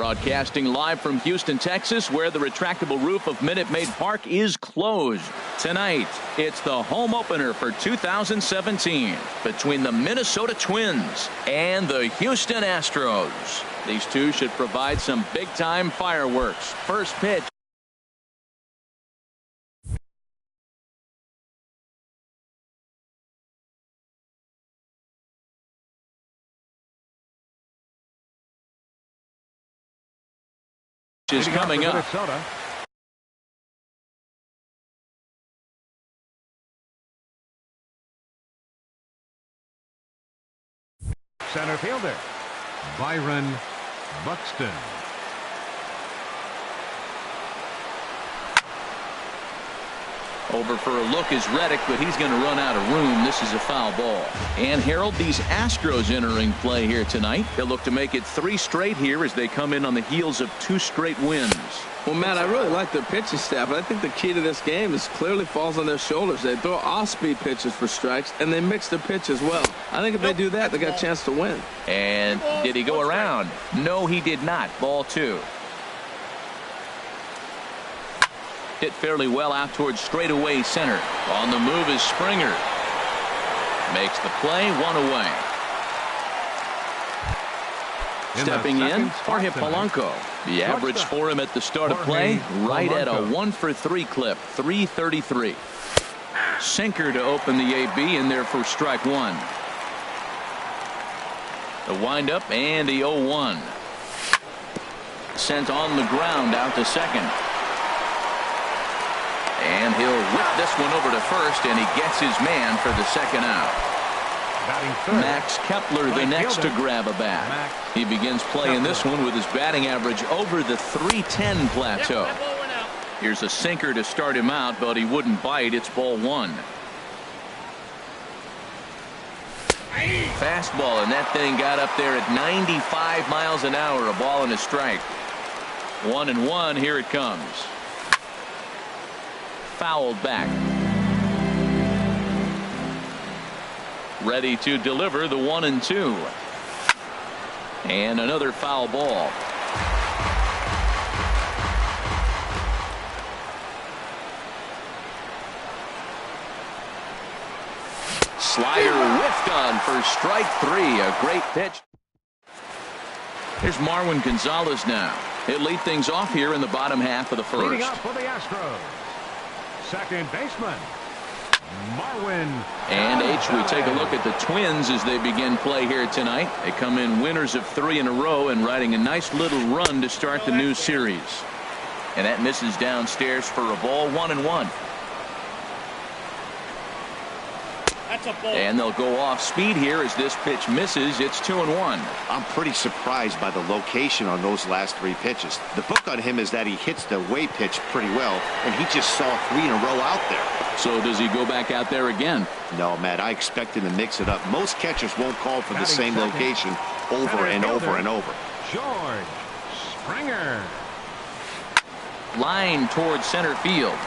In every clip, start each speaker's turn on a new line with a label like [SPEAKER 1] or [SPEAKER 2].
[SPEAKER 1] Broadcasting live from Houston, Texas, where the retractable roof of Minute Maid Park is closed. Tonight, it's the home opener for 2017 between the Minnesota Twins and the Houston Astros. These two should provide some big-time fireworks. First pitch. Is coming up.
[SPEAKER 2] Center fielder Byron Buxton.
[SPEAKER 1] Over for a look is Reddick, but he's going to run out of room. This is a foul ball. And Harold, these Astros entering play here tonight. They'll look to make it 3 straight here as they come in on the heels of 2 straight wins.
[SPEAKER 3] Well, Matt, I really like their pitching staff, but I think the key to this game is clearly falls on their shoulders. They throw off-speed pitches for strikes, and they mix their pitch as well. I think if they do that, they got a chance to win.
[SPEAKER 1] And did he go around? No, he did not. Ball 2. Hit fairly well out towards straightaway center. On the move is Springer. Makes the play, 1 away. Stepping in, Jorge Polanco. The average for him at the start of play, right at a 1-for-3 clip, 333. Sinker to open the AB in there for strike 1. The windup and the 0-1. Sent on the ground out to second. And he'll whip this one over to first, and he gets his man for the second out. Max Kepler the next to grab a bat. He begins playing this one with his batting average over the .310 plateau. Here's a sinker to start him out, but he wouldn't bite. It's ball 1. Fastball, and that thing got up there at 95 miles an hour. A ball and a strike. 1-1. Here it comes. Fouled back. Ready to deliver the 1-2. And another foul ball. Slider whiffed on for strike 3. A great pitch. Here's Marwin Gonzalez now. He'll lead things off here in the bottom half of the first.
[SPEAKER 2] Leading up for the Astros, second baseman Marwin.
[SPEAKER 1] And we take a look at the Twins as they begin play here tonight. They come in winners of 3 in a row and riding a nice little run to start the new series. And that misses downstairs for a ball. 1-1. And they'll go off speed here as this pitch misses. It's 2-1.
[SPEAKER 4] I'm pretty surprised by the location on those last 3 pitches. The book on him is that he hits the way pitch pretty well, and he just saw 3 in a row out there.
[SPEAKER 1] So does he go back out there again?
[SPEAKER 4] No, Matt, I expect him to mix it up. Most catchers won't call for the same location over and over and over.
[SPEAKER 2] George Springer.
[SPEAKER 1] Line towards center field.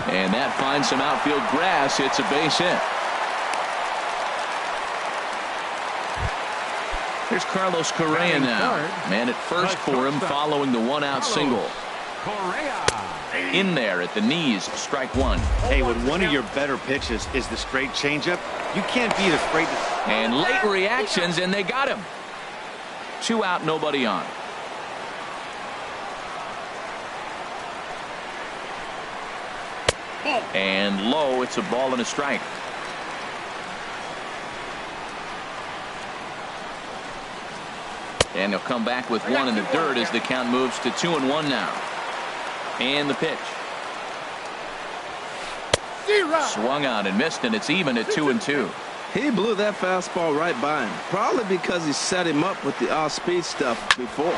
[SPEAKER 1] And that finds some outfield grass. It's a base hit. Here's Carlos Correa now. Man at first for him following the 1-out single. In there at the knees, strike 1.
[SPEAKER 4] Hey, when one of your better pitches is the straight changeup, you can't beat a straight.
[SPEAKER 1] And late reactions, and they got him. 2 out, nobody on. And low, it's a ball and a strike. And he'll come back with 1 in the dirt as the count moves to 2-1 now. And the pitch. Swung out and missed, and it's even at 2-2.
[SPEAKER 3] He blew that fastball right by him, probably because he set him up with the off-speed stuff before.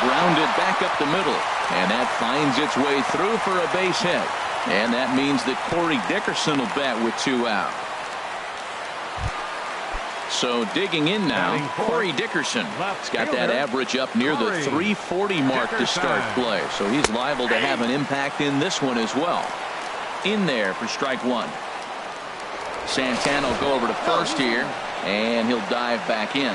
[SPEAKER 1] Grounded back up the middle, and that finds its way through for a base hit. And that means that Corey Dickerson will bat with 2 out. So digging in now, Corey Dickerson. He's got that average up near the 340 mark to start play. So he's liable to have an impact in this one as well. In there for strike 1. Santana will go over to first here, and he'll dive back in.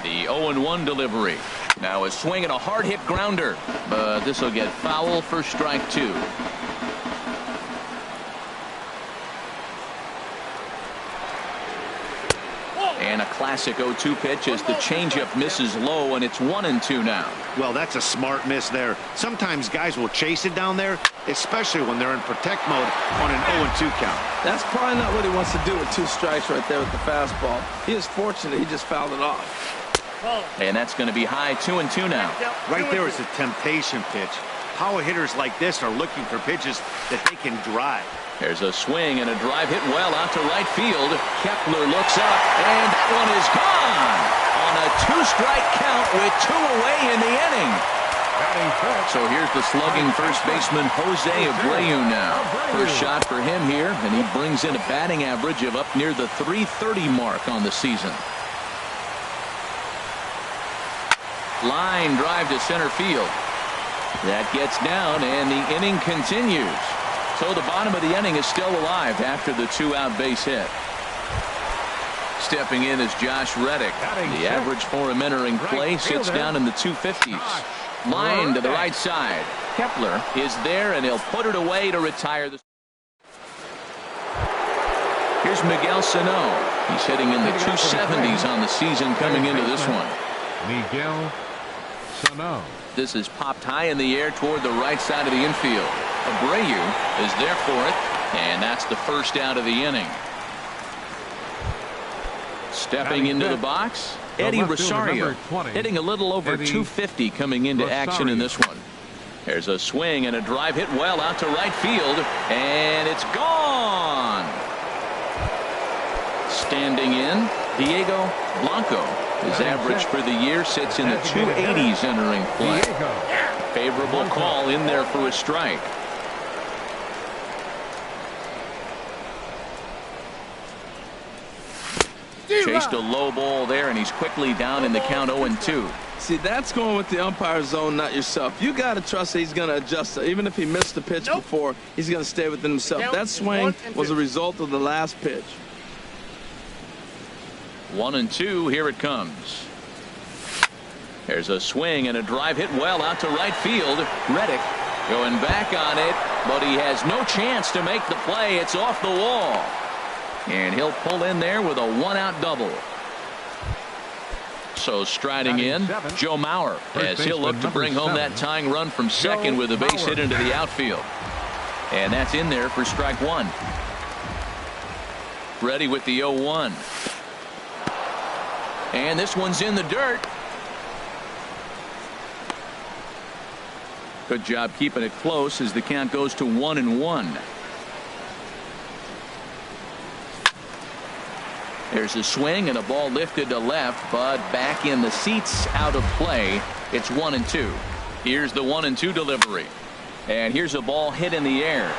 [SPEAKER 1] The 0-1 delivery. Now a swing and a hard hit grounder, but this will get foul for strike two. And a classic 0-2 pitch as the changeup misses low, and it's 1-2 now.
[SPEAKER 4] Well, that's a smart miss there. Sometimes guys will chase it down there, especially when they're in protect mode on an 0-2 count.
[SPEAKER 3] That's probably not what he wants to do with 2 strikes right there with the fastball. He is fortunate he just fouled it off.
[SPEAKER 1] And that's going to be high 2-2 now.
[SPEAKER 4] Right there is a temptation pitch. Power hitters like this are looking for pitches that they can drive.
[SPEAKER 1] There's a swing and a drive hit well out to right field. Kepler looks up, and that one is gone on a 2-strike count with 2 away in the inning. So here's the slugging first baseman Jose Abreu now. First shot for him here, and he brings in a batting average of up near the .330 mark on the season. Line drive to center field. That gets down, and the inning continues. So the bottom of the inning is still alive after the 2-out base hit. Stepping in is Josh Reddick. The average for him entering play sits down in the 250s. Line to the right side. Kepler is there, and he'll put it away to retire the. Here's Miguel Sano. He's hitting in the 270s on the season coming into this one.
[SPEAKER 2] Miguel Sano.
[SPEAKER 1] This is popped high in the air toward the right side of the infield. Abreu is there for it, and that's the first out of the inning. Stepping into the box, Eddie Rosario, hitting a little over 250 coming into action in this one. There's a swing and a drive hit well out to right field, and it's gone. Standing in, Diego Blanco. His average for the year sits in the 280s entering play. Favorable call in there for a strike. Chased a low ball there, and he's quickly down in the count 0-2.
[SPEAKER 3] See, that's going with the umpire's zone, not yourself. You got to trust that he's going to adjust it. Even if he missed the pitch before, he's going to stay within himself. That swing was a result of the last pitch.
[SPEAKER 1] 1-2, here it comes. There's a swing and a drive hit well out to right field. Reddick going back on it, but he has no chance to make the play. It's off the wall. And he'll pull in there with a 1-out double. So striding in, Joe Mauer, as he'll look to bring home that tying run from second with a base hit into the outfield. And that's in there for strike one. Ready with the 0-1. And this one's in the dirt. Good job keeping it close as the count goes to 1-1. There's a swing and a ball lifted to left, but back in the seats, out of play. It's 1-2. Here's the 1-2 delivery. And here's a ball hit in the air.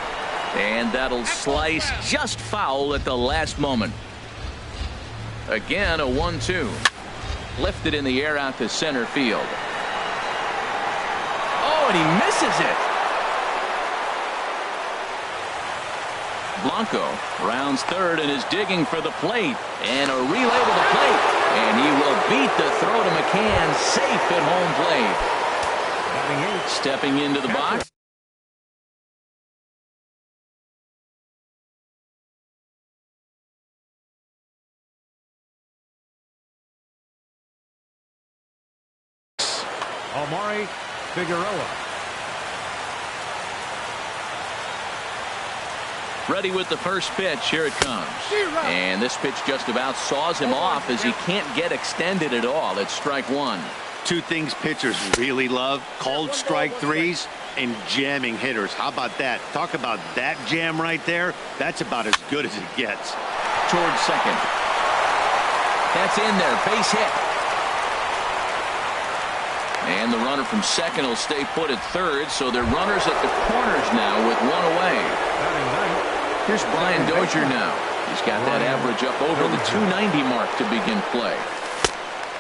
[SPEAKER 1] And that'll slice just foul at the last moment. Again, a 1-2. Lifted in the air out to center field. Oh, and he misses it. Blanco rounds third and is digging for the plate. And a relay to the plate. And he will beat the throw to McCann, safe at home plate. Stepping into the box.
[SPEAKER 2] Omari Figueroa.
[SPEAKER 1] Ready with the first pitch. Here it comes. And this pitch just about saws him off as he can't get extended at all. It's strike one.
[SPEAKER 4] Two things pitchers really love: called strike threes and jamming hitters. How about that? Talk about that jam right there. That's about as good as it gets.
[SPEAKER 1] Towards second. That's in there. Base hit. And the runner from second will stay put at third, so they're runners at the corners now with one away. Here's Brian Dozier now. He's got that average up over the 290 mark to begin play.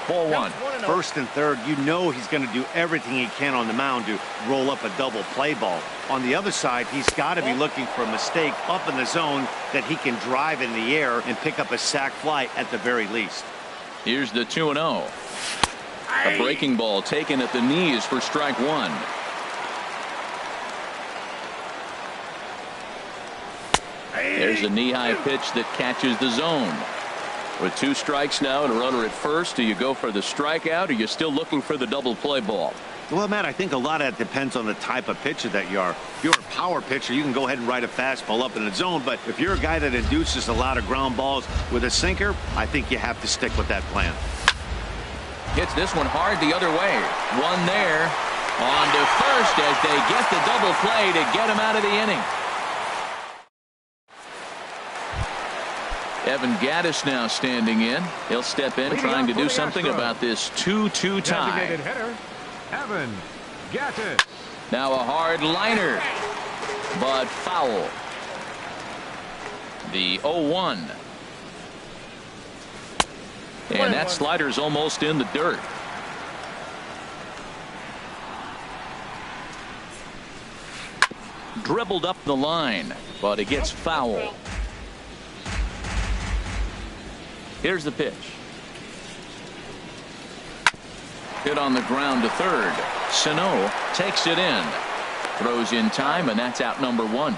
[SPEAKER 1] Ball one.
[SPEAKER 4] First and third, you know he's going to do everything he can on the mound to roll up a double play ball. On the other side, he's got to be looking for a mistake up in the zone that he can drive in the air and pick up a sac fly at the very least.
[SPEAKER 1] Here's the 2-0. A breaking ball taken at the knees for strike one. There's a knee-high pitch that catches the zone. With 2 strikes now and a runner at first, do you go for the strikeout, or are you still looking for the double play ball?
[SPEAKER 4] Well, Matt, I think a lot of that depends on the type of pitcher that you are. If you're a power pitcher, you can go ahead and ride a fastball up in the zone. But if you're a guy that induces a lot of ground balls with a sinker, I think you have to stick with that plan.
[SPEAKER 1] Hits this one hard the other way. One there. On to first as they get the double play to get him out of the inning. Evan Gaddis now standing in. He'll step in trying to do something about this 2-2 tie.
[SPEAKER 2] Designated hitter, Evan Gaddis.
[SPEAKER 1] Now a hard liner, but foul. The 0-1. And that slider's almost in the dirt. Dribbled up the line, but it gets foul. Here's the pitch. Hit on the ground to third. Sano takes it in. Throws in time, and that's out number 1.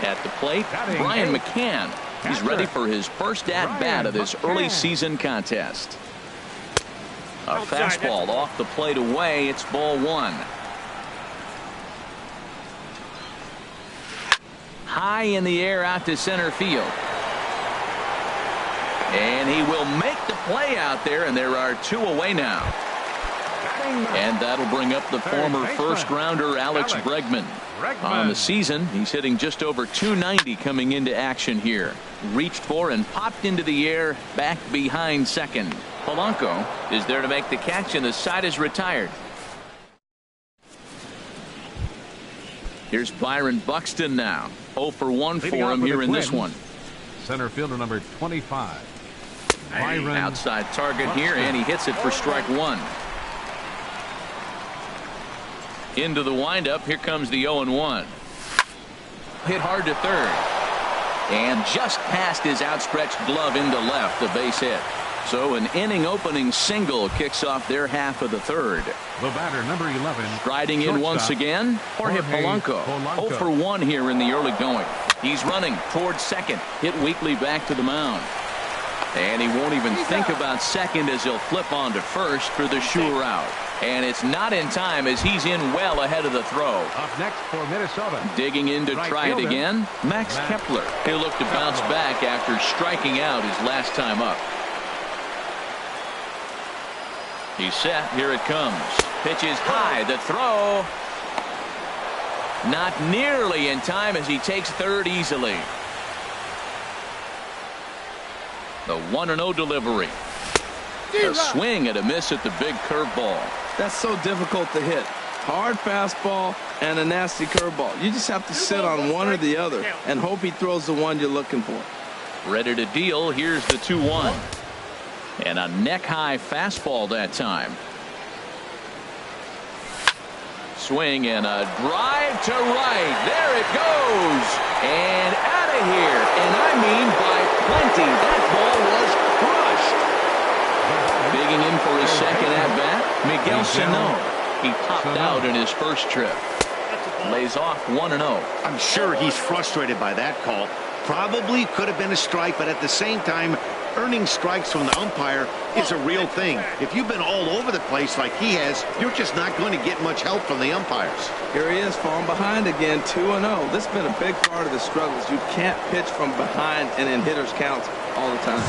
[SPEAKER 1] At the plate, Brian McCann. He's ready for his first at-bat of this early season contest. A fastball off the plate away. It's ball 1. High in the air out to center field. And he will make the play out there, and there are 2 away now. And that'll bring up the former first-rounder Alex Bregman. On the season, he's hitting just over 290 coming into action here. Reached for and popped into the air back behind second. Polanco is there to make the catch, and the side is retired. Here's Byron Buxton now. 0 for 1 for him here in this one.
[SPEAKER 2] Center fielder number 25.
[SPEAKER 1] Outside target here, and he hits it for strike 1. Into the windup. Here comes the 0-1. Hit hard to third. And just past his outstretched glove into left, the base hit. So an inning opening single kicks off their half of the third.
[SPEAKER 2] The batter, number 11.
[SPEAKER 1] Striding in once again, Jorge Polanco. 0 for 1 here in the early going. He's running towards second. Hit weakly back to the mound. And he won't even think about second as he'll flip on to first for the sure out. And it's not in time as he's in well ahead of the throw.
[SPEAKER 2] Up next for Minnesota.
[SPEAKER 1] Digging in to try it again, Max Kepler. He'll look to bounce back after striking out his last time up. He's set. Here it comes. Pitch is high. The throw. Not nearly in time as he takes third easily. The 1-0 delivery. A swing and a miss at the big curveball.
[SPEAKER 3] That's so difficult to hit. Hard fastball and a nasty curveball. You just have to sit on one or the other and hope he throws the one you're looking for.
[SPEAKER 1] Ready to deal. Here's the 2-1. And a neck-high fastball that time. Swing and a drive to right. There it goes. And out of here. And I mean by plenty. That ball was crushed. Digging in for his second at-bat, Miguel Sano. He popped out in his first trip. Lays off 1-0.
[SPEAKER 4] I'm sure he's frustrated by that call. Probably could have been a strike, but at the same time, earning strikes from the umpire is a real thing. If you've been all over the place like he has, you're just not going to get much help from the umpires.
[SPEAKER 3] Here he is falling behind again, 2-0. This has been a big part of the struggles. You can't pitch from behind and in hitters' counts all the time.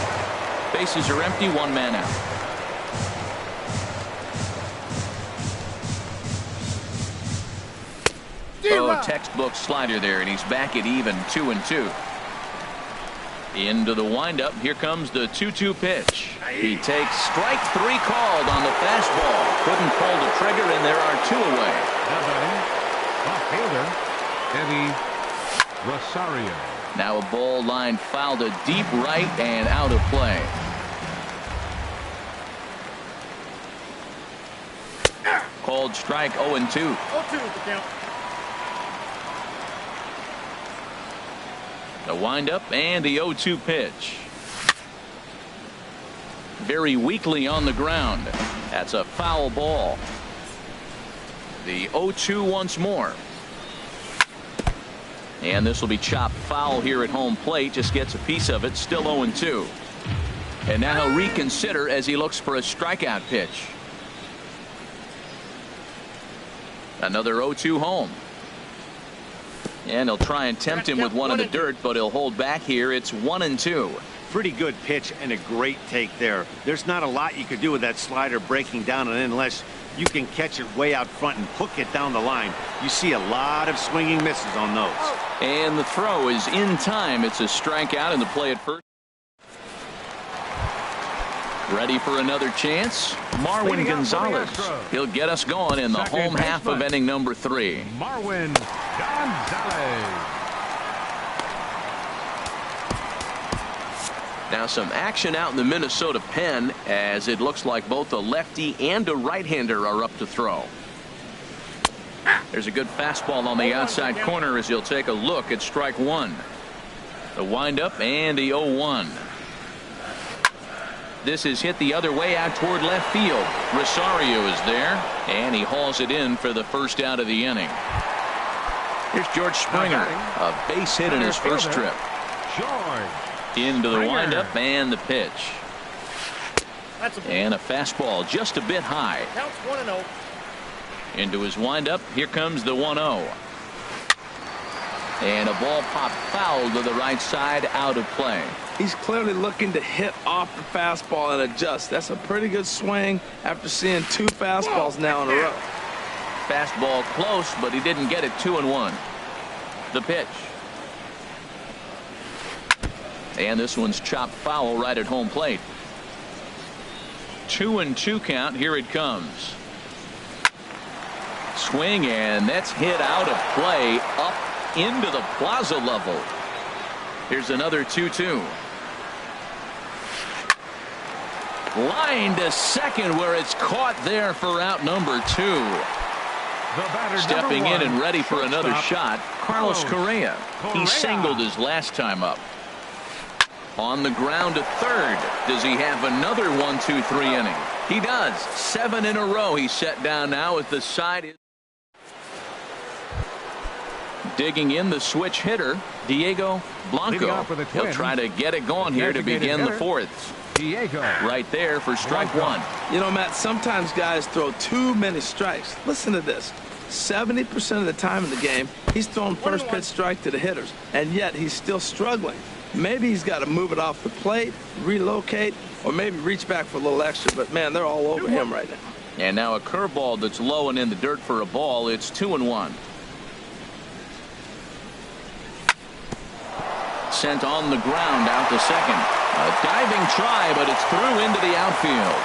[SPEAKER 1] Bases are empty, 1 man out. Oh, textbook slider there, and he's back at even 2-2. Into the windup. Here comes the 2-2 pitch. He takes strike 3 called on the fastball. Couldn't pull the trigger, and there are 2 away.
[SPEAKER 2] Off fielder, Eddie Rosario.
[SPEAKER 1] Now a ball line foul to deep right and out of play. Called strike 0-2.
[SPEAKER 5] 0-2 is the count.
[SPEAKER 1] The windup and the 0-2 pitch. very weakly on the ground. That's a foul ball. The 0-2 once more. And this will be chopped foul here at home plate. Just gets a piece of it. Still 0-2. And now he'll reconsider as he looks for a strikeout pitch. Another 0-2 home. And he'll try and tempt him with one in the dirt, but he'll hold back here. It's 1-2.
[SPEAKER 4] Pretty good pitch and a great take there. There's not a lot you could do with that slider breaking down and in unless you can catch it way out front and hook it down the line. You see a lot of swinging misses on those.
[SPEAKER 1] And the throw is in time. It's a strikeout in the play at first. Ready for another chance? Marwin Gonzalez. He'll get us going in the home half of inning number 3.
[SPEAKER 2] Marwin Gonzalez.
[SPEAKER 1] Now some action out in the Minnesota pen as it looks like both a lefty and a right-hander are up to throw. There's a good fastball on the outside corner as he'll take a look at strike 1. The windup and the 0-1. This is hit the other way out toward left field. Rosario is there, and he hauls it in for the first out of the inning. Here's George Springer, a base hit in his first trip. Into the windup and the pitch. And a fastball just a bit high.
[SPEAKER 5] Counts 1-0.
[SPEAKER 1] Into his windup. Here comes the 1-0. And a ball popped foul to the right side, out of play.
[SPEAKER 3] He's clearly looking to hit off the fastball and adjust. That's a pretty good swing after seeing 2 fastballs now in a row.
[SPEAKER 1] Fastball close, but he didn't get it. 2-1. The pitch. And this one's chopped foul right at home plate. 2-2 count. Here it comes. Swing, and that's hit out of play up into the plaza level. Here's another 2-2. Line to second where it's caught there for out number 2. Stepping in and ready for another shot, Carlos Correa. He singled his last time up. On the ground to third. Does he have another 1-2-3 inning? He does. 7 in a row he's set down now at the side. Digging in the switch hitter, Diego Blanco. He'll try to get it going here to begin the 4th. Right there for strike 1.
[SPEAKER 3] You know, Matt, sometimes guys throw too many strikes. Listen to this. 70% of the time in the game, he's throwing first pitch strike to the hitters, and yet he's still struggling. Maybe he's got to move it off the plate, relocate, or maybe reach back for a little extra, but man, they're all over him right now.
[SPEAKER 1] And now a curveball that's low and in the dirt for a ball. It's 2-1. Sent on the ground out to second. A diving try, but it's through into the outfield.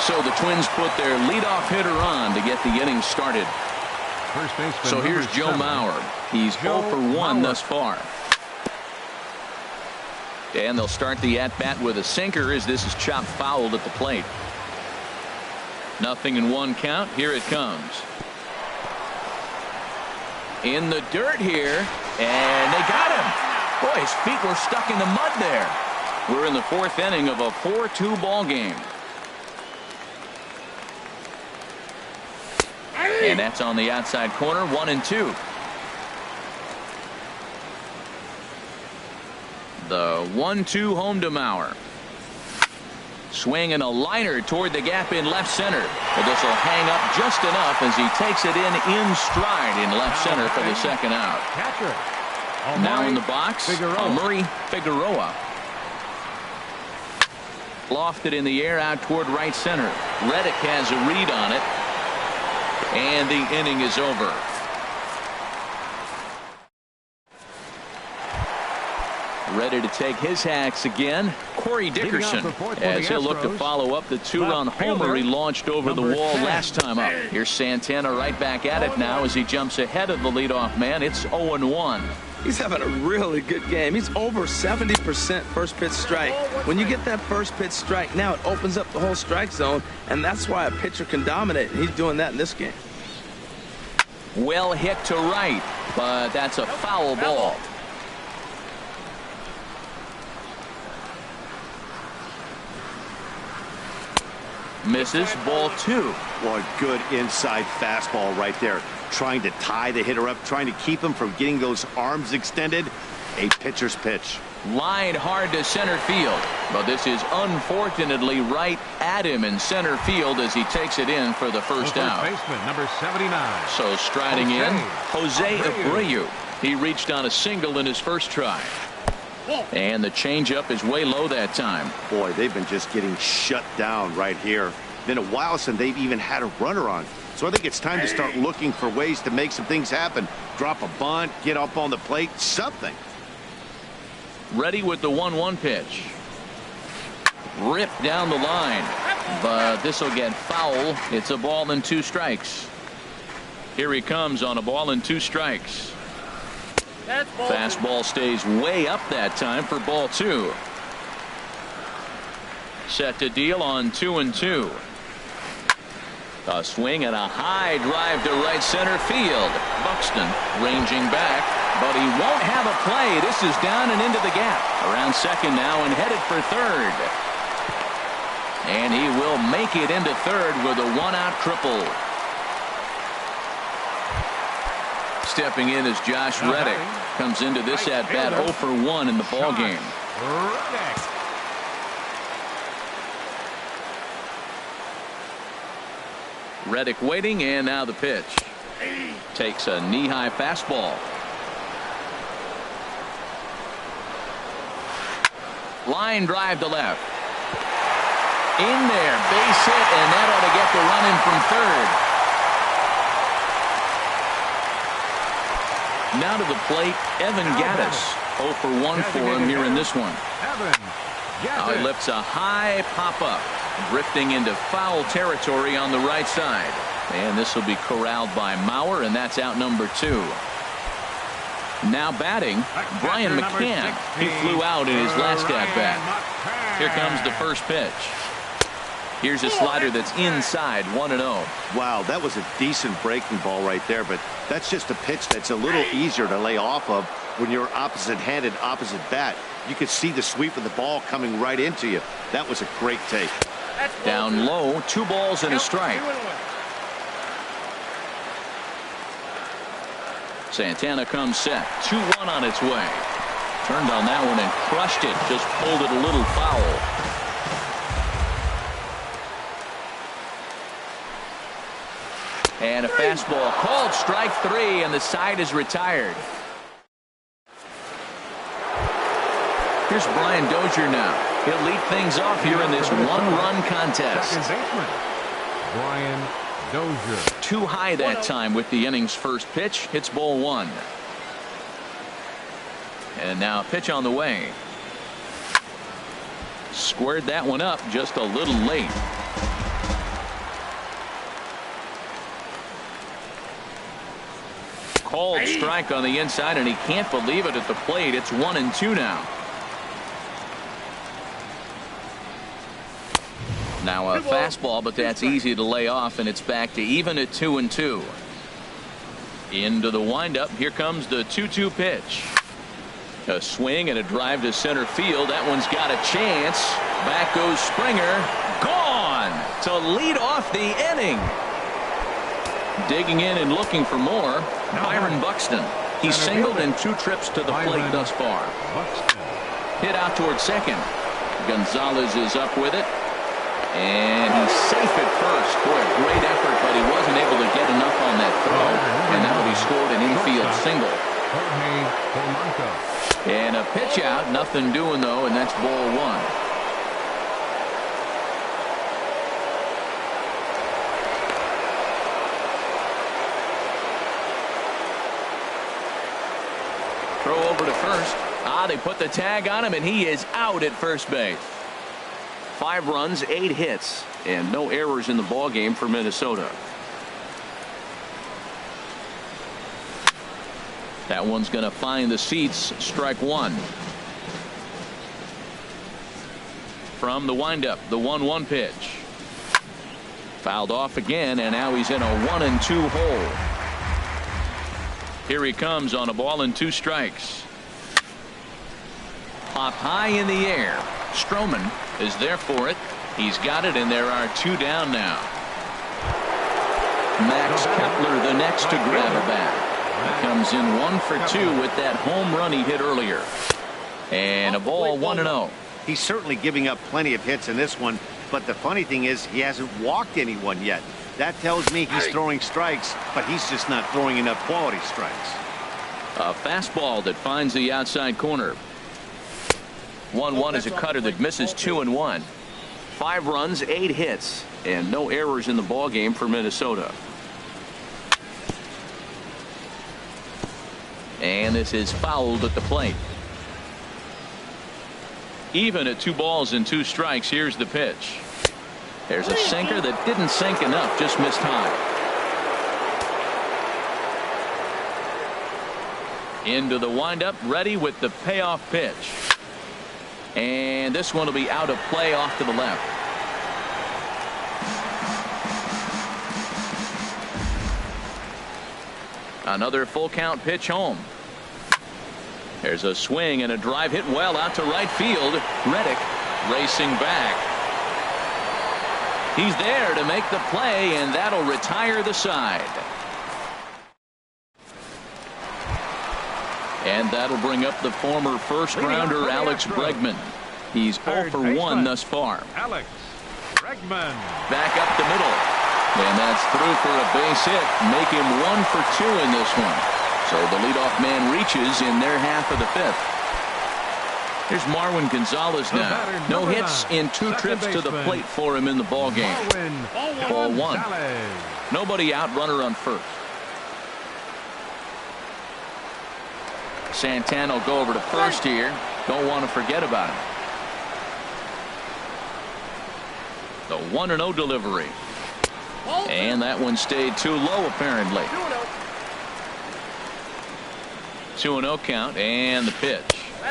[SPEAKER 1] So the Twins put their leadoff hitter on to get the inning started. So here's Joe Mauer. He's 0 for 1 thus far. And they'll start the at-bat with a sinker as this is chopped fouled at the plate. 0-1 count. Here it comes. In the dirt here, and they got him. Boy, his feet were stuck in the mud there. We're in the 4th inning of a 4-2 ball game. And that's on the outside corner. 1-2. The 1-2 home to Mauer. Swing and a liner toward the gap in left center. But this will hang up just enough as he takes it in stride in left center for the second out. Now in the box, Murray Figueroa. Lofted in the air out toward right center. Reddick has a read on it. And the inning is over. Ready to take his hacks again, Corey Dickerson, as he'll look to follow up the 2-run homer he launched over the wall last time up. Here's Santana right back at it now as he jumps ahead of the leadoff man. It's 0-1.
[SPEAKER 3] He's having a really good game. He's over 70% first pitch strike. When you get that first pitch strike, now it opens up the whole strike zone, and that's why a pitcher can dominate, and he's doing that in this game.
[SPEAKER 1] Well hit to right, but that's a foul ball. Misses. Ball 2.
[SPEAKER 4] Boy, good inside fastball right there. Trying to tie the hitter up, trying to keep him from getting those arms extended. A pitcher's pitch.
[SPEAKER 1] Lined hard to center field, but this is unfortunately right at him in center field as he takes it in for the first out.
[SPEAKER 2] Baseman, number 79.
[SPEAKER 1] So striding in, Jose Abreu. He reached on a single in his first try. And the changeup is way low that time.
[SPEAKER 4] Boy, they've been just getting shut down right here. Been a while since they've even had a runner on. So I think it's time to start looking for ways to make some things happen. Drop a bunt, get up on the plate, something.
[SPEAKER 1] Ready with the 1-1 pitch. Ripped down the line, but this will get foul. It's a ball and 2 strikes. Here he comes on a ball and 2 strikes. Fastball stays way up that time for ball 2. Set to deal on 2-2. A swing and a high drive to right center field. Buxton ranging back, but he won't have a play. This is down and into the gap. Around second now and headed for third. And he will make it into third with a 1-out triple. Stepping in is Josh Reddick. Comes into this at bat 0 for 1 in the ball game. Reddick waiting, and now the pitch. Takes a knee-high fastball. Line drive to left. In there, base hit, and that ought to get the run in from third. Now to the plate, Evan Gattis. 0 for 1 for him here in this one. Now he lifts a high pop-up, drifting into foul territory on the right side. And this will be corralled by Mauer, and that's out number 2. Now batting, Brian McCann. He flew out in his last at-bat. Here comes the first pitch. Here's a slider that's inside, 1-0.
[SPEAKER 4] Wow, that was a decent breaking ball right there, but that's just a pitch that's a little easier to lay off of when you're opposite-handed, opposite bat. You could see the sweep of the ball coming right into you. That was a great take.
[SPEAKER 1] Down low, 2 balls and a strike. Santana comes set. 2-1 on its way. Turned on that one and crushed it. Just pulled it a little foul. And a fastball called strike 3, and the side is retired. Here's Brian Dozier now. He'll lead things off here in this 1-run contest.
[SPEAKER 2] Second baseman, Brian Dozier.
[SPEAKER 1] Too high that time with the inning's first pitch. Hits ball 1. And now a pitch on the way. Squared that one up just a little late. Called strike on the inside, and he can't believe it at the plate. It's 1-2 now. Now a fastball, but that's easy to lay off, and it's back to even at 2-2. Into the windup. Here comes the 2-2 pitch. A swing and a drive to center field. That one's got a chance. Back goes Springer. Gone to lead off the inning. Digging in and looking for more, Byron Buxton. He's singled in 2 trips to the plate thus far. Hit out towards second. Gonzalez is up with it. And he's safe at first. Boy, a great effort, but he wasn't able to get enough on that throw. And now he scored an infield single. And a pitch out. Nothing doing, though, and that's ball 1. Throw over to first. They put the tag on him, and he is out at first base. 5 runs, 8 hits, and no errors in the ball game for Minnesota. That one's going to find the seats. Strike 1. From the windup, the 1-1 pitch. Fouled off again, and now he's in a 1-2 hole. Here he comes on a ball and 2 strikes. Popped high in the air. Stroman is there for it. He's got it, and there are 2 down now. Max Kepler, the next to grab a bat. He comes in 1 for 2 with that home run he hit earlier. And a ball 1-0.
[SPEAKER 4] He's certainly giving up plenty of hits in this one, but the funny thing is he hasn't walked anyone yet. That tells me he's throwing strikes, but he's just not throwing enough quality strikes.
[SPEAKER 1] A fastball that finds the outside corner. 1-1 is a cutter that misses 2-1. 5 runs, 8 hits, and no errors in the ball game for Minnesota. And this is fouled at the plate. Even at 2 balls and 2 strikes. Here's the pitch. There's a sinker that didn't sink enough, just missed high. Into the windup, ready with the payoff pitch. And this one will be out of play off to the left. Another full count pitch home. There's a swing and a drive hit well out to right field. Reddick racing back. He's there to make the play, and that'll retire the side. And that'll bring up the former first-rounder Alex Bregman. He's 0 for 1 thus far.
[SPEAKER 2] Alex Bregman.
[SPEAKER 1] Back up the middle. And that's through for a base hit. Make him 1 for 2 in this one. So the leadoff man reaches in their half of the 5th. Here's Marwin Gonzalez now. No hits in 2 trips to the plate for him in the ball game. Ball 1. Nobody out, runner on first. Santana will go over to first here. Don't want to forget about him. The 1-0 delivery. And that one stayed too low apparently. 2-0 count and the pitch.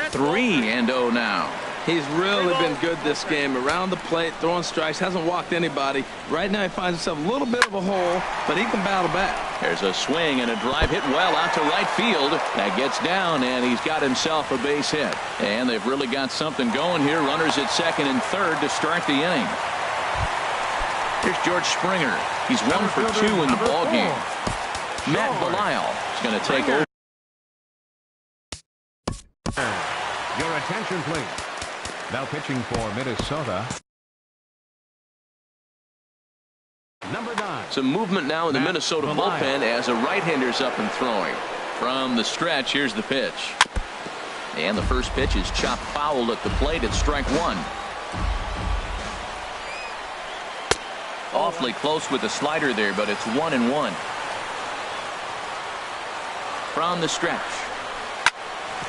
[SPEAKER 1] 3-0 now.
[SPEAKER 3] He's really been good this game. Around the plate, throwing strikes, hasn't walked anybody. Right now he finds himself a little bit of a hole, but he can battle back.
[SPEAKER 1] There's a swing and a drive hit well out to right field. That gets down, and he's got himself a base hit. And they've really got something going here. Runners at second and third to start the inning. Here's George Springer. He's 1 for 2 in the ball game. Matt Belisle is going to take over.
[SPEAKER 2] Your attention, please. Now pitching for Minnesota. Number 9.
[SPEAKER 1] Some movement now in the Minnesota bullpen as a right-hander's up and throwing. From the stretch, here's the pitch. And the first pitch is chopped foul at the plate at strike 1. Awfully close with the slider there, but it's 1-1. From the stretch.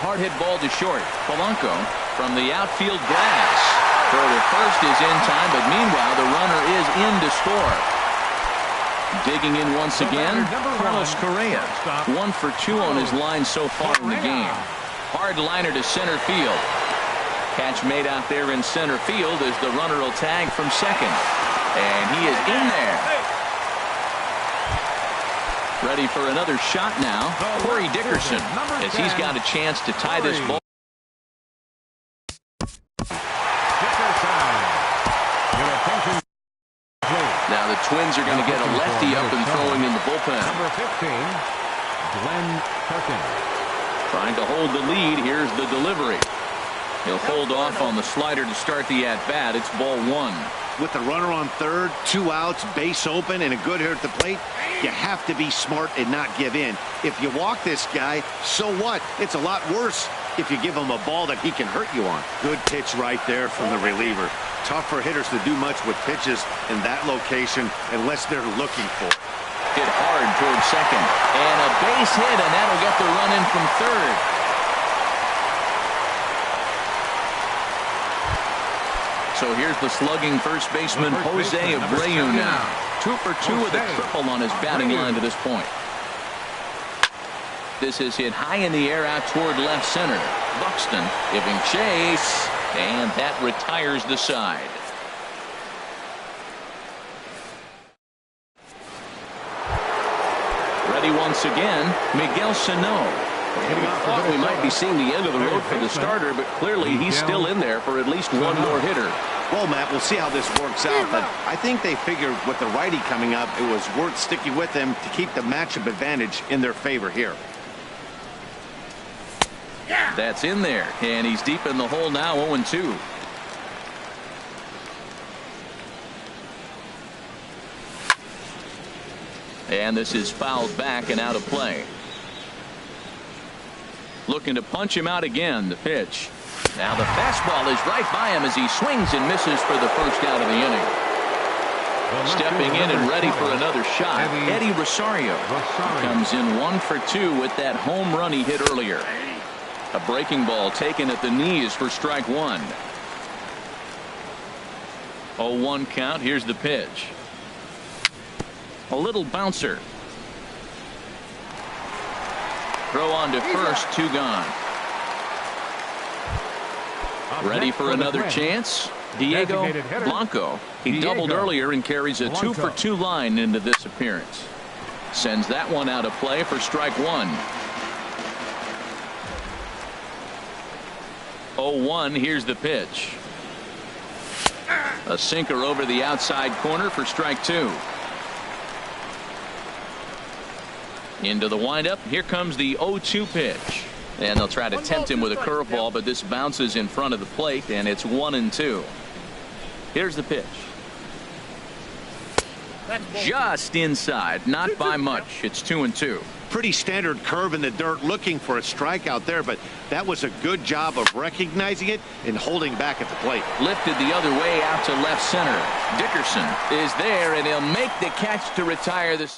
[SPEAKER 1] Hard hit ball to short. Polanco from the outfield grass. Throw to first is in time, but meanwhile the runner is in to score. Digging in once again, Carlos Correa. 1 for 2 on his line so far in the game. Hard liner to center field. Catch made out there in center field as the runner will tag from second. And he is in there. Ready for another shot now. Corey Dickerson, as he's got a chance to tie this ball. Now the Twins are going to get a lefty up and throwing in the bullpen.
[SPEAKER 2] Number 15, Glenn Perkins.
[SPEAKER 1] Trying to hold the lead. Here's the delivery. He'll hold off on the slider to start the at-bat. It's ball 1.
[SPEAKER 4] With the runner on third, 2 outs, base open, and a good hitter at the plate, you have to be smart and not give in. If you walk this guy, so what? It's a lot worse if you give him a ball that he can hurt you on. Good pitch right there from the reliever. Tough for hitters to do much with pitches in that location unless they're looking for it.
[SPEAKER 1] Hit hard towards second. And a base hit, and that'll get the run in from third. So here's the slugging first baseman Jose Abreu now. 2 for 2 with a triple on his batting line to this point. This is hit high in the air out toward left center. Buxton giving chase, and that retires the side. Ready once again, Miguel Sano. Thought we might be seeing the end of the road for the starter, but clearly he's still in there for at least one more hitter.
[SPEAKER 4] Well, Matt, we'll see how this works out, but I think they figured with the righty coming up, it was worth sticking with him to keep the matchup advantage in their favor here.
[SPEAKER 1] That's in there, and he's deep in the hole now, 0-2. And this is fouled back and out of play. Looking to punch him out again, the pitch. Now the fastball is right by him as he swings and misses for the first out of the inning. Stepping in and ready for another shot, Eddie Rosario. Comes in 1 for 2 with that home run he hit earlier. A breaking ball taken at the knees for strike one. 0-1 count. Here's the pitch. A little bouncer. Throw on to first, 2 gone. Ready for another chance. Diego Blanco. He doubled earlier and carries a 2 for 2 line into this appearance. Sends that one out of play for strike one. 0-1. Here's the pitch. A sinker over the outside corner for strike two. Into the windup. Here comes the 0-2 pitch. And they'll try to tempt him with a curveball, but this bounces in front of the plate, and it's 1-2. Here's the pitch. Just inside, not by much. It's 2-2.
[SPEAKER 4] Pretty standard curve in the dirt, looking for a strikeout there, but that was a good job of recognizing it and holding back at the plate.
[SPEAKER 1] Lifted the other way out to left center. Dickerson is there, and he'll make the catch to retire the.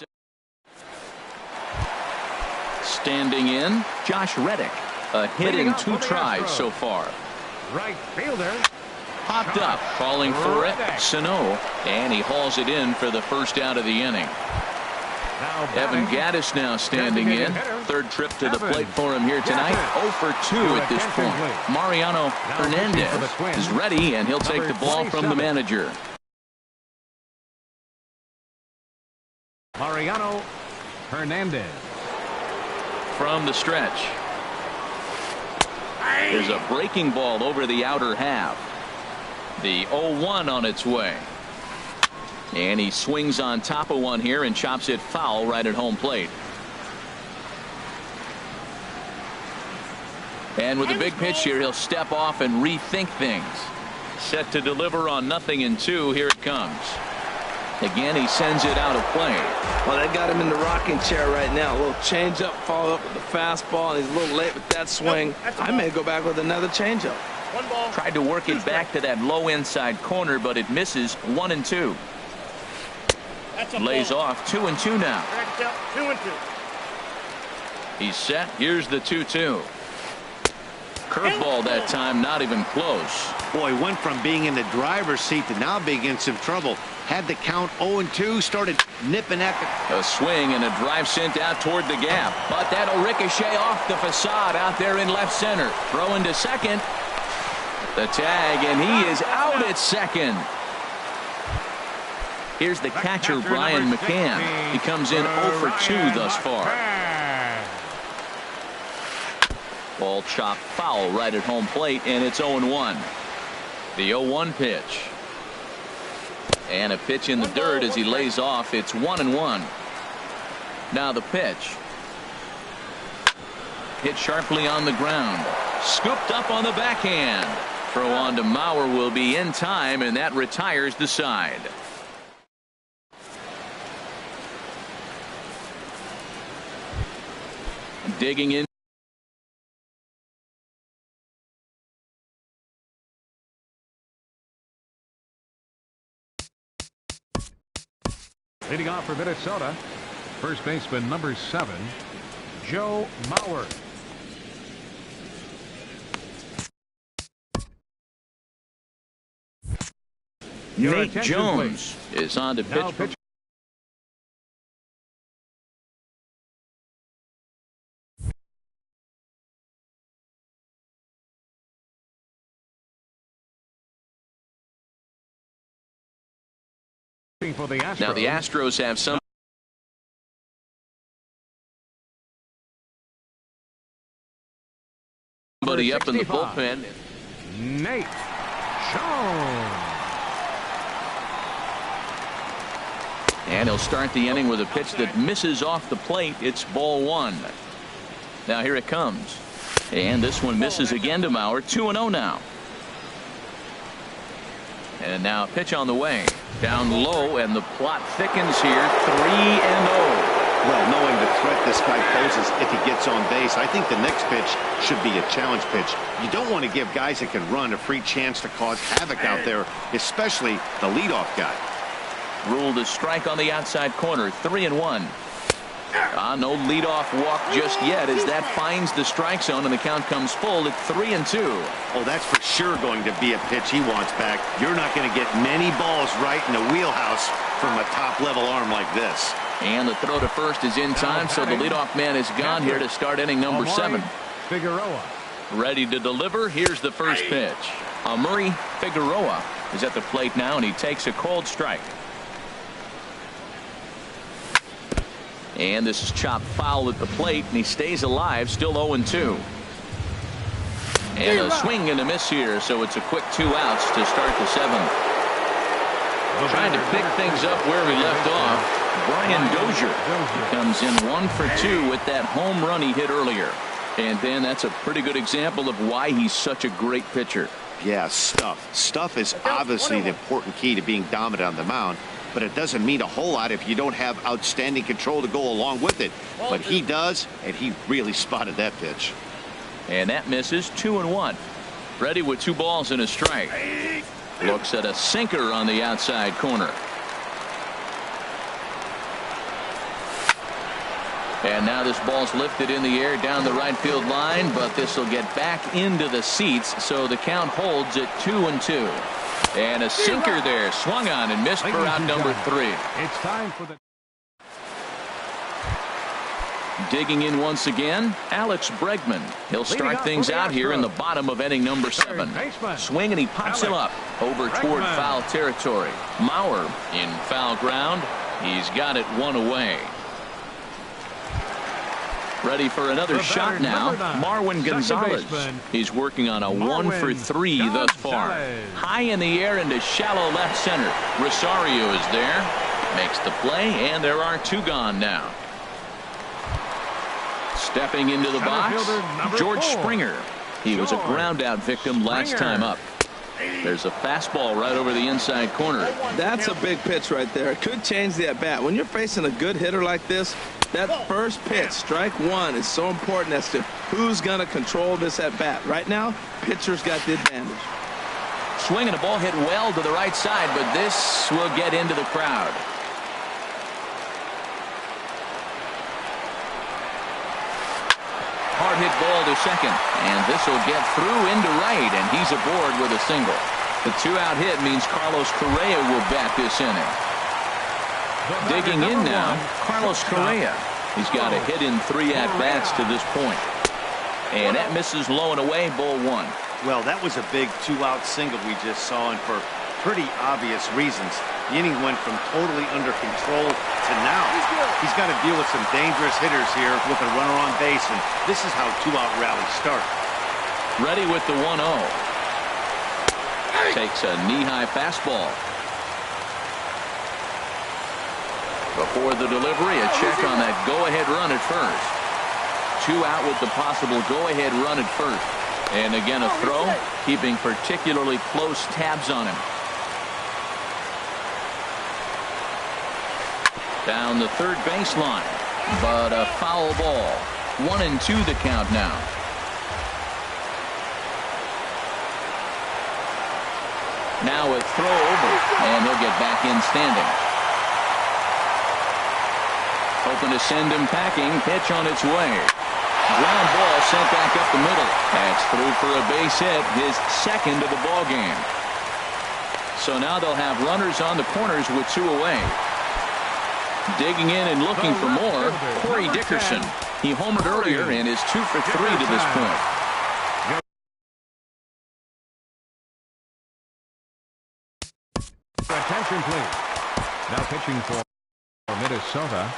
[SPEAKER 1] Standing in, Josh Reddick. A hit in 2 tries so far.
[SPEAKER 2] Right fielder.
[SPEAKER 1] Popped up, calling for it, Sano, and he hauls it in for the first out of the inning. Evan Gaddis now standing in. Third trip to the plate for him here tonight. 0 for 2 at this point. Mariano Hernandez is ready, and he'll take the ball from the manager.
[SPEAKER 2] Mariano Hernandez.
[SPEAKER 1] From the stretch. There's a breaking ball over the outer half. The 0-1 on its way. And he swings on top of one here and chops it foul right at home plate. And with a big pitch here, he'll step off and rethink things. Set to deliver on 0-2. Here it comes. Again, he sends it out of play.
[SPEAKER 3] Well, they got him in the rocking chair right now. A little changeup, follow up with the fastball, and he's a little late with that swing. I may go back with another changeup.
[SPEAKER 1] Tried to work it back to that low inside corner, but it misses. 1-2. Lays off. 2-2 now.
[SPEAKER 5] 2-2.
[SPEAKER 1] He's set. Here's the 2-2. Curveball that time, not even close.
[SPEAKER 4] Boy, went from being in the driver's seat to now being in some trouble. Had the count 0-2, started nipping at the.
[SPEAKER 1] A swing and a drive sent out toward the gap, but that'll ricochet off the facade out there in left center. Throw into second. The tag, and he is out at second. Here's the catcher, Brian McCann. He comes in 0 for 2 thus far. Ball chopped foul right at home plate, and it's 0-1. The 0-1 pitch. And a pitch in the dirt as he lays off. It's 1-1. Now the pitch. Hit sharply on the ground. Scooped up on the backhand. Throw on to Mauer will be in time, and that retires the side. Digging in.
[SPEAKER 2] Leading off for Minnesota, first baseman number 7, Joe Mauer.
[SPEAKER 1] Nate Jones is on to pitch.
[SPEAKER 2] For the Astros.
[SPEAKER 1] Now the Astros have somebody up in the bullpen.
[SPEAKER 2] Nate Jones.
[SPEAKER 1] And he'll start the inning with a pitch that misses off the plate. It's ball one. Now here it comes. And this one misses again to Mauer. 2-0 now. And now a pitch on the way. Down low, and the plot thickens here. 3-0.
[SPEAKER 4] Well, knowing the threat this guy poses if he gets on base, I think the next pitch should be a challenge pitch. You don't want to give guys that can run a free chance to cause havoc out there, especially the leadoff guy.
[SPEAKER 1] Ruled a strike on the outside corner. 3-1. No leadoff walk just yet as that finds the strike zone, and the count comes full at 3-2.
[SPEAKER 4] Oh, that's for sure going to be a pitch he wants back. You're not going to get many balls right in the wheelhouse from a top-level arm like this.
[SPEAKER 1] And the throw to first is in time, so the leadoff man is gone here to start inning number 7.
[SPEAKER 2] Figueroa.
[SPEAKER 1] Ready to deliver. Here's the first pitch. Amuri Figueroa is at the plate now, and he takes a cold strike. And this is chopped foul at the plate, and he stays alive, still 0-2. And a swing and a miss here, so it's a quick 2 outs to start the 7th. Trying to pick things up where we left off. Brian Dozier comes in 1 for 2 with that home run he hit earlier. And then that's a pretty good example of why he's such a great pitcher.
[SPEAKER 4] Yeah, stuff. Stuff is obviously the important key to being dominant on the mound, but it doesn't mean a whole lot if you don't have outstanding control to go along with it. But he does, and he really spotted that pitch.
[SPEAKER 1] And that misses. 2-1. Ready with 2 balls and a strike. Looks at a sinker on the outside corner. And now this ball's lifted in the air down the right field line, but this will get back into the seats, so the count holds at 2-2. And a sinker there, swung on and missed for out number 3.
[SPEAKER 2] It's time for the
[SPEAKER 1] Digging in once again, Alex Bregman. He'll start things out here in the bottom of inning number 7. Swing, and he pops him up over toward foul territory. Mauer in foul ground. He's got it 1 away. Ready for another shot now. Marwin Gonzalez. He's working on a 1 for 3 thus far. High in the air into shallow left center. Rosario is there. Makes the play, and there are 2 gone now. Stepping into the box, George Springer. He was a ground out victim last time up. There's a fastball right over the inside corner.
[SPEAKER 3] That's a big pitch right there. It could change the at-bat. When you're facing a good hitter like this, that first pitch, strike 1, is so important as to who's going to control this at-bat. Right now, pitcher's got the advantage.
[SPEAKER 1] Swing, and a ball hit well to the right side, but this will get into the crowd. Hard hit ball to second, and this will get through into right, and he's aboard with a single. The 2-out hit means Carlos Correa will bat this inning. Digging in now, Carlos Correa. He's got a hit in 3 at-bats to this point. And that misses low and away, ball 1.
[SPEAKER 4] Well, that was a big 2-out single we just saw, and for pretty obvious reasons. The inning went from totally under control to now. He's got to deal with some dangerous hitters here with a runner on base, and this is how 2-out rallies start.
[SPEAKER 1] Ready with the 1-0. Takes a knee-high fastball. Before the delivery, a check on that go-ahead run at first. 2 out with the possible go-ahead run at first. And again, a throw, keeping particularly close tabs on him. Down the third baseline, but a foul ball. 1-2 the count now. Now a throw over, and he'll get back in standing. Hoping to send him packing. Pitch on its way. Ground ball sent back up the middle. That's through for a base hit, his second of the ball game. So now they'll have runners on the corners with 2 away. Digging in and looking for more, Corey Dickerson. He homered earlier and is 2 for 3 to this point.
[SPEAKER 2] attention, please. Now pitching for Minnesota,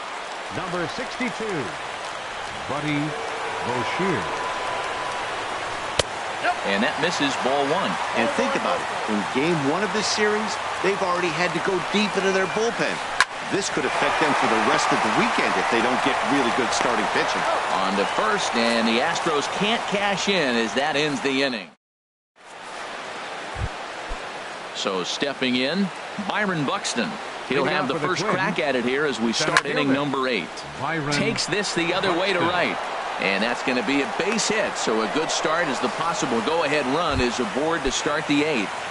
[SPEAKER 2] number 62, Buddy Boucher.
[SPEAKER 1] And that misses ball 1.
[SPEAKER 4] And think about it. In game 1 of this series, they've already had to go deep into their bullpen. This could affect them for the rest of the weekend if they don't get really good starting pitching.
[SPEAKER 1] On to first, and the Astros can't cash in as that ends the inning. So stepping in, Byron Buxton. He'll have the first crack at it here as we start inning number 8. Takes this the other way to right. And that's going to be a base hit. So a good start as the possible go-ahead run is aboard to start the 8th.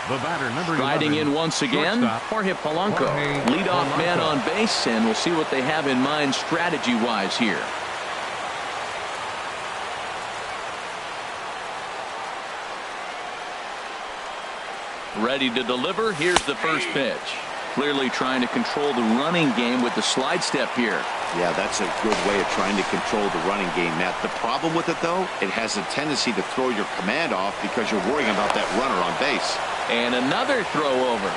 [SPEAKER 2] The batter, number
[SPEAKER 1] Riding
[SPEAKER 2] 11,
[SPEAKER 1] in once again, Jorge Polanco. Leadoff man on base, and we'll see what they have in mind strategy-wise here. Ready to deliver. Here's the first pitch. Clearly trying to control the running game with the slide step here.
[SPEAKER 4] Yeah, that's a good way of trying to control the running game, Matt. The problem with it, though, it has a tendency to throw your command off because you're worrying about that runner on base.
[SPEAKER 1] And another throw over.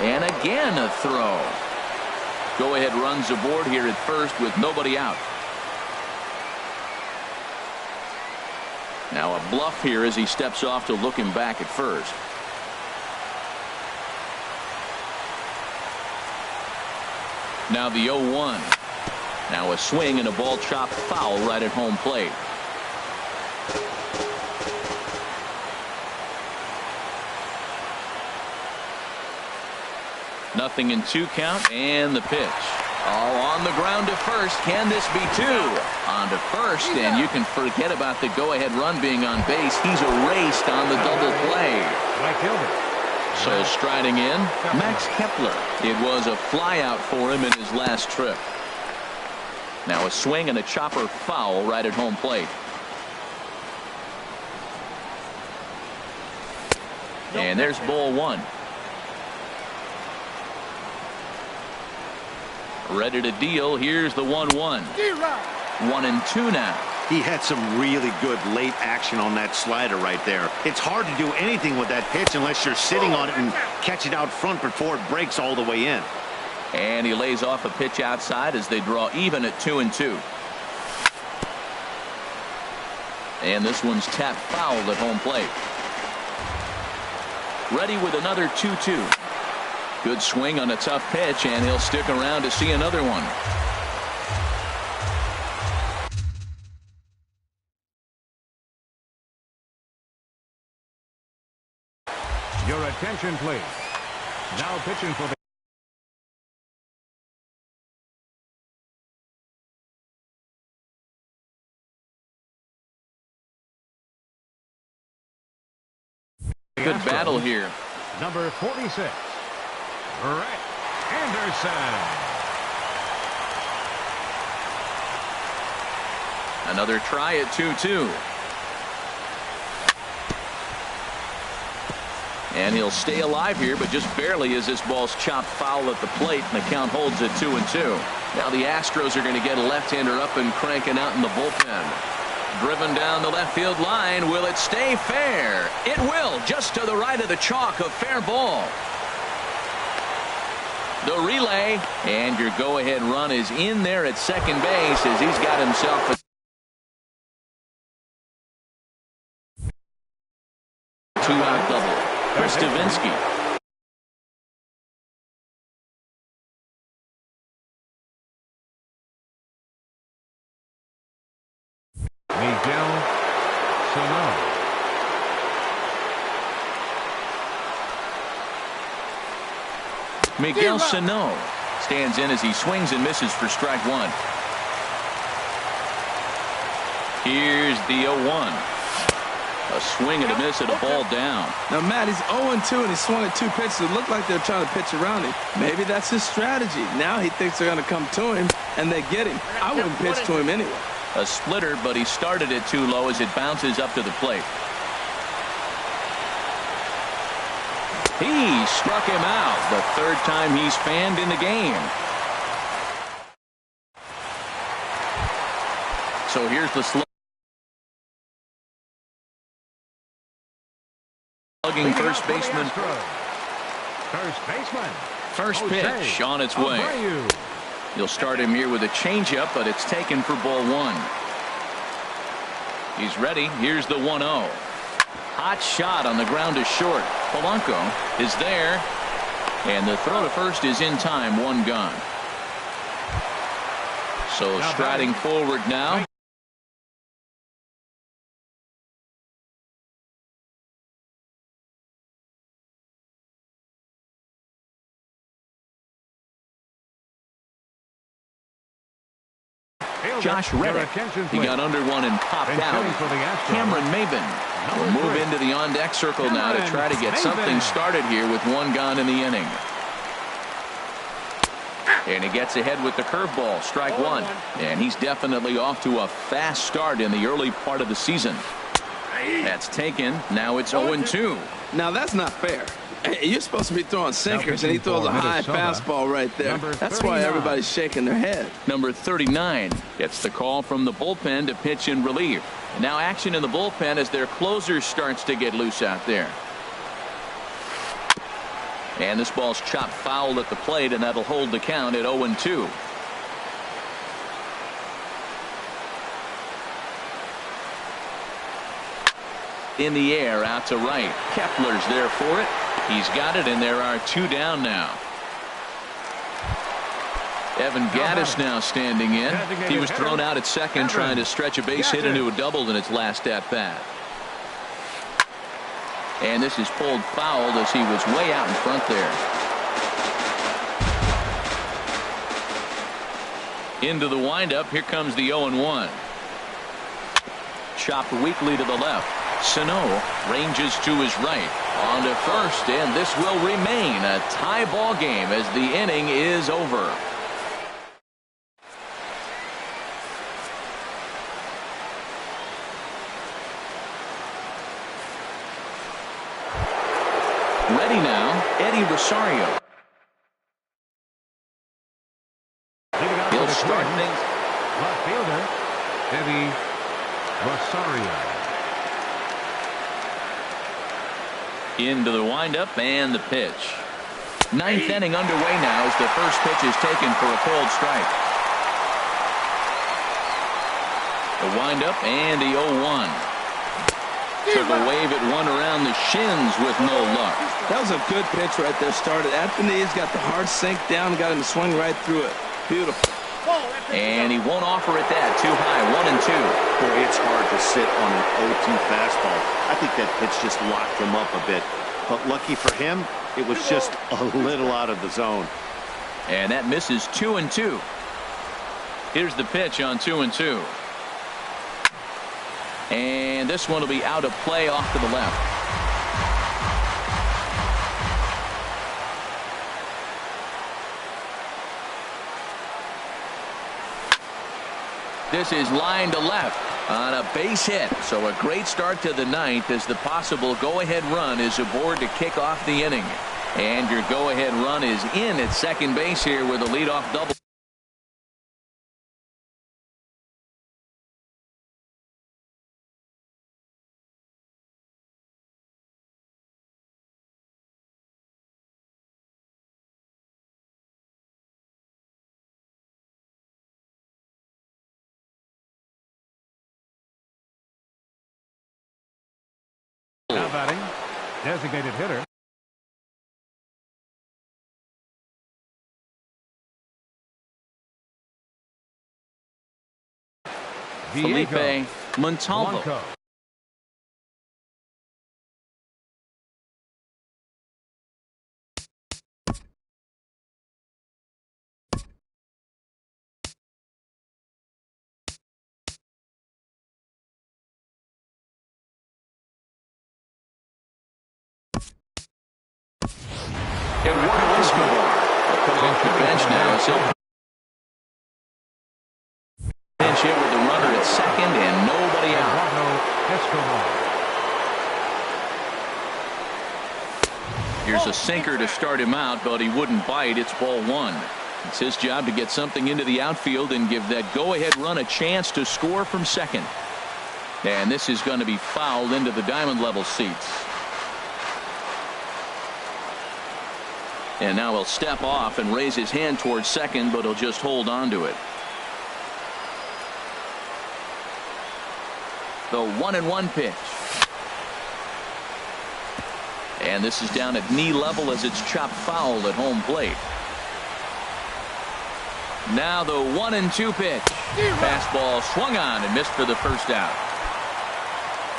[SPEAKER 1] And again a throw. Go-ahead runs aboard here at first with nobody out. Now a bluff here as he steps off to look him back at first. Now the 0-1. Now a swing and a ball chopped foul right at home plate. Nothing in 2 count, and the pitch. Oh, on the ground to first. Can this be 2? On to first, and you can forget about the go-ahead run being on base. He's erased on the double play. So striding in, Max Kepler. It was a flyout for him in his last trip. Now a swing and a chopper foul right at home plate. And there's ball 1. Ready to deal. Here's the 1-1. 1-2 now.
[SPEAKER 4] He had some really good late action on that slider right there. It's hard to do anything with that pitch unless you're sitting on it and catch it out front before it breaks all the way in.
[SPEAKER 1] And he lays off a pitch outside as they draw even at 2-2. And this one's tapped foul at home plate. Ready with another 2-2. Good swing on a tough pitch, and he'll stick around to see another one.
[SPEAKER 2] Your attention, please. Now pitching for the
[SPEAKER 1] good battle here.
[SPEAKER 2] number 46, Brett Anderson.
[SPEAKER 1] Another try at 2-2. And he'll stay alive here, but just barely as this ball's chopped foul at the plate, and the count holds at 2-2. Now the Astros are going to get a left-hander up and cranking out in the bullpen. Driven down the left field line. Will it stay fair? It will, just to the right of the chalk, a fair ball. The relay, and your go-ahead run is in there at second base as he's got himself a two-out double. Chris Davinsky.
[SPEAKER 2] Miguel Sano.
[SPEAKER 1] Miguel Sano stands in as he swings and misses for strike 1. Here's the 0-1. A swing and a miss and a ball down.
[SPEAKER 3] Now, Matt, he's 0-2 and he swung at 2 pitches. It looked like they're trying to pitch around him. Maybe that's his strategy. Now he thinks they're going to come to him, and they get him. I wouldn't pitch to him anyway.
[SPEAKER 1] A splitter, but he started it too low as it bounces up to the plate. He struck him out. The third time he's fanned in the game. So here's the slugging first baseman. First pitch on its way. You'll start him here with a changeup, but it's taken for ball 1. He's ready. Here's the 1-0. hot shot on the ground is short. Polanco is there. And the throw to first is in time. One gone. So striding forward now. Josh Reddick. He got under one and popped out. Cameron Maben will move into the on-deck circle now to try to get something started here with one gone in the inning. And he gets ahead with the curveball. Strike one. And he's definitely off to a fast start in the early part of the season. That's taken. Now it's 0-2.
[SPEAKER 3] Now that's not fair. You're supposed to be throwing sinkers, and he throws a high fastball right there. That's why everybody's shaking their head.
[SPEAKER 1] Number 39 gets the call from the bullpen to pitch in relief. Now action in the bullpen as their closer starts to get loose out there. And this ball's chopped foul at the plate, and that'll hold the count at 0-2. In the air, out to right. Kepler's there for it. He's got it, and there are two down now. Evan Gattis now standing in. He was thrown out at second, trying to stretch a base hit into a double in its last at-bat. And this is pulled foul as he was way out in front there. Into the windup. Here comes the 0-1. Chopped weakly to the left. Sano ranges to his right. On to first, and this will remain a tie ball game as the inning is over. Ready now, Eddie Rosario. He'll start things.
[SPEAKER 2] Left fielder, Eddie Rosario.
[SPEAKER 1] Into the windup and the pitch. Ninth inning underway now as the first pitch is taken for a cold strike. The windup and the 0-1. Took a wave at one around the shins with no luck.
[SPEAKER 3] That was a good pitch right there. Started at the knees, got the hard sink down, got him to swing right through it. Beautiful.
[SPEAKER 1] And he won't offer it that. Too high. 1-2.
[SPEAKER 4] Boy, it's hard to sit on an 0-2 fastball. I think that pitch just locked him up a bit. But lucky for him, it was just a little out of the zone.
[SPEAKER 1] And that misses. 2-2. Here's the pitch on 2-2. And this one will be out of play off to the left. This is line to left on a base hit. So a great start to the ninth as the possible go-ahead run is aboard to kick off the inning. And your go-ahead run is in at second base here with a leadoff double.
[SPEAKER 2] Now batting, designated hitter.
[SPEAKER 1] Felipe Montalvo.
[SPEAKER 2] Blanco.
[SPEAKER 1] Eduardo Escobar will come off the bench now. So bench hit with the runner at second and nobody out. Here's a sinker to start him out, but he wouldn't bite. It's ball one. It's his job to get something into the outfield and give that go-ahead run a chance to score from second. And this is going to be fouled into the diamond level seats. And now he'll step off and raise his hand towards second, but he'll just hold on to it. The 1-1 pitch. And this is down at knee level as it's chopped foul at home plate. Now the 1-2 pitch. Fastball swung on and missed for the first out.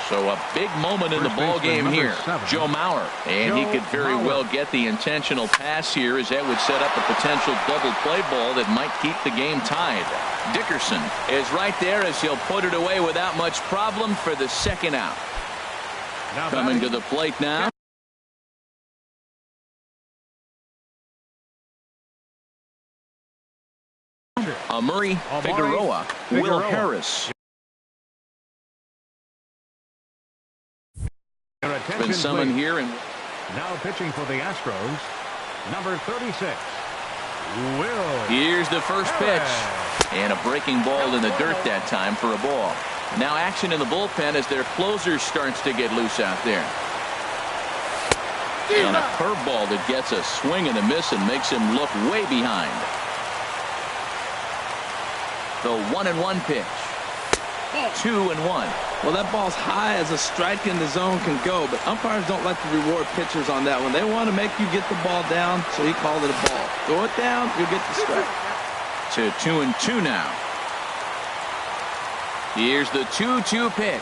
[SPEAKER 1] So a big moment in the ball game here. Joe Mauer. And he could very well get the intentional pass here, as that would set up a potential double play ball that might keep the game tied. Dickerson is right there as he'll put it away without much problem for the second out. Coming to the plate now. Murray, Figueroa, Will Harris. Been summoned here, and
[SPEAKER 2] now pitching for the Astros, number 36, Will.
[SPEAKER 1] Here's the first pitch, and a breaking ball in the dirt that time for a ball. Now action in the bullpen as their closer starts to get loose out there. And a curveball that gets a swing and a miss and makes him look way behind. The 1-1 pitch. 2-1.
[SPEAKER 3] Well, that ball's high as a strike in the zone can go, but umpires don't like to reward pitchers on that one. They want to make you get the ball down, so he called it a ball. Throw it down, you'll get the strike.
[SPEAKER 1] To 2-2 now. Here's the 2-2 pitch.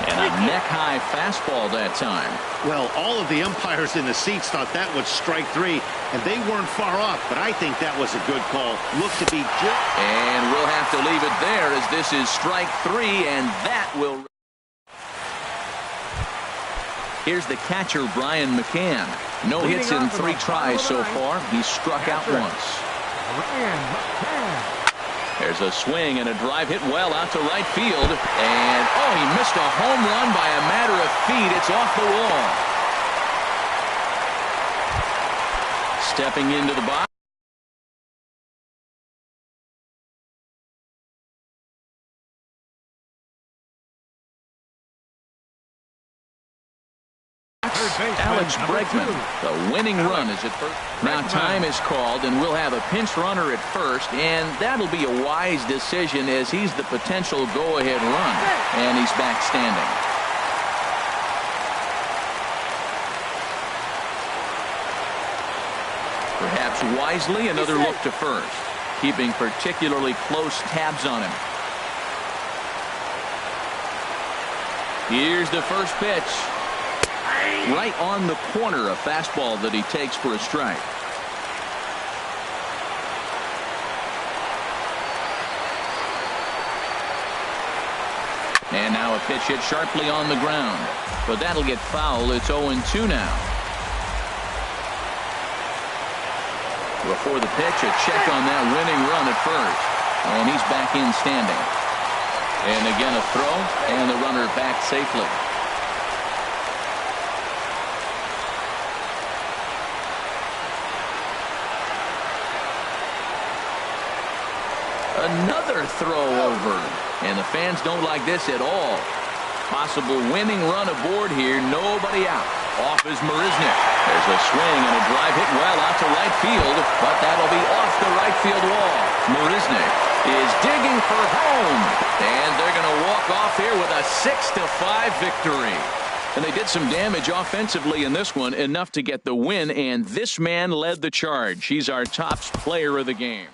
[SPEAKER 1] And a neck-high fastball that time.
[SPEAKER 4] Well, all of the umpires in the seats thought that was strike three, and they weren't far off, but I think that was a good call. Looked to be just...
[SPEAKER 1] And we'll have to leave it there, as this is strike three, and that will... Here's the catcher, Brian McCann. No hits in 3 tries so far. He's struck out once.
[SPEAKER 2] Brian McCann.
[SPEAKER 1] There's a swing and a drive hit well out to right field. And, oh, he missed a home run by a matter of feet. It's off the wall. Stepping into the box. Alex Bregman, the winning run is at first. Now time is called, and we'll have a pinch runner at first, and that'll be a wise decision as he's the potential go-ahead run, and he's back standing. Perhaps wisely, another look to first, keeping particularly close tabs on him. Here's the first pitch. Right on the corner, a fastball that he takes for a strike. And now a pitch hit sharply on the ground. But that'll get foul. It's 0-2 now. Before the pitch, a check on that winning run at first. And he's back in standing. And again a throw, and the runner back safely. Another throw over, and the fans don't like this at all. Possible winning run aboard here, nobody out. Off is Marisnick. There's a swing and a drive hit well out to right field, but that'll be off the right field wall. Marisnick is digging for home, and they're going to walk off here with a 6-5 victory. And they did some damage offensively in this one, enough to get the win, and this man led the charge. He's our top player of the game.